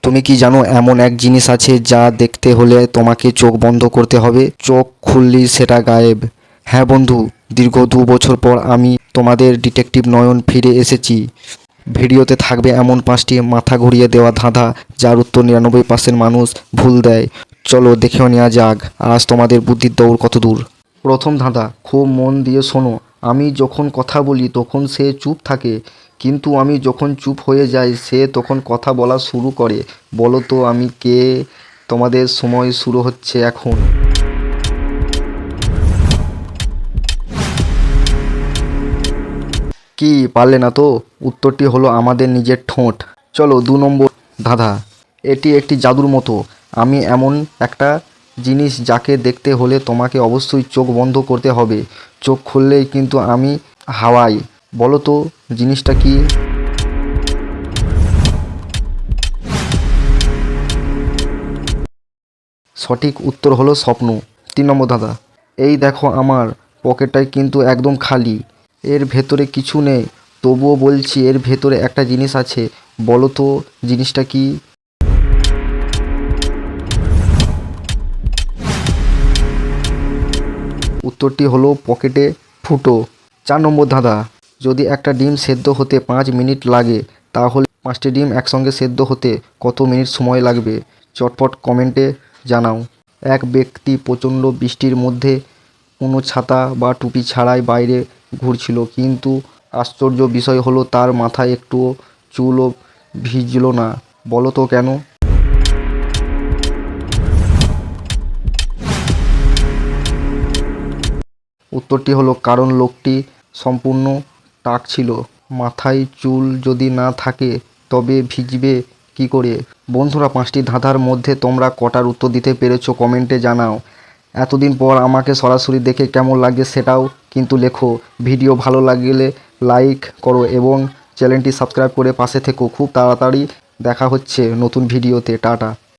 তুমি কি জানো এমন এক জিনিস আছে যা দেখতে হলে তোমাকে চোখ বন্ধ করতে হবে, চোখ খুললেই সেটা গায়েব। হ্যাঁ বন্ধু, দীর্ঘ 2 বছর পর আমি তোমাদের ডিটেকটিভ নয়ন ফিরে এসেছি। ভিডিওতে থাকবে এমন 5টি মাথা ঘুরিয়ে দেওয়া ধাঁধা যার উত্তর 99% মানুষ ভুল দেয়। চলো দেখেও নেওয়া যাক আজ তোমাদের বুদ্ধির দৌড় কত দূর। প্রথম ধাঁধা, খুব মন দিয়ে শোনো। আমি যখন কথা বলি তখন সে চুপ থাকে, কিন্তু আমি যখন চুপ হয়ে যাই সে তখন কথা বলা শুরু করে। বলো তো আমি কে? তোমাদের সময় শুরু হচ্ছে এখন। কি পারলে না তো? উত্তরটি হলো আমাদের নিজের ঠোঁট। চলো 2 নম্বর ধাঁধা। এটি একটি জাদুর মতো। আমি এমন একটা জিনিস যাকে দেখতে হলে তোমাকে অবশ্যই চোখ বন্ধ করতে হবে, চোখ খুললেই কিন্তু আমি হাওয়াই। বলো তো জিনিসটা কি? সঠিক উত্তর হলো স্বপ্ন। 3 নম্বর ধাঁধা। এই দেখো আমার পকেটটাই কিন্তু একদম খালি, এর ভেতরে কিছু নেই, তবুও বলছি এর ভেতরে একটা জিনিস আছে। বলো তো জিনিসটা কি? উত্তরটি হলো পকেটে ফুটো। 4 নম্বর ধাঁধা। যদি একটা ডিম সেদ্ধ হতে 5 মিনিট লাগে তাহলে 5টি ডিম একসঙ্গে সেদ্ধ হতে কত মিনিট সময় লাগবে? চটপট কমেন্টে জানাও। এক ব্যক্তি প্রচণ্ড বৃষ্টির মধ্যে কোনো ছাতা বা টুপি ছাড়াই বাইরে ঘুরছিল, কিন্তু আশ্চর্য বিষয় হলো তার মাথায় একটুও চুলও ভিজল না। বলো তো কেন? উত্তরটি হলো কারণ লোকটি সম্পূর্ণ টাক ছিল। মাথায় চুল যদি না থাকে তবে ভিজবে কি করে? বন্ধুরা, 5টি ধাঁধার মধ্যে তোমরা কটার উত্তর দিতে পেরেছো কমেন্টে জানাও। এতদিন পর আমাকে সরাসরি দেখে কেমন লাগছে সেটাও কিন্তু লেখো। ভিডিও ভালো লাগলে লাইক করো এবং চ্যানেলটি সাবস্ক্রাইব করে পাশে থেকো। খুব তাড়াতাড়ি দেখা হচ্ছে নতুন ভিডিওতে। টাটা।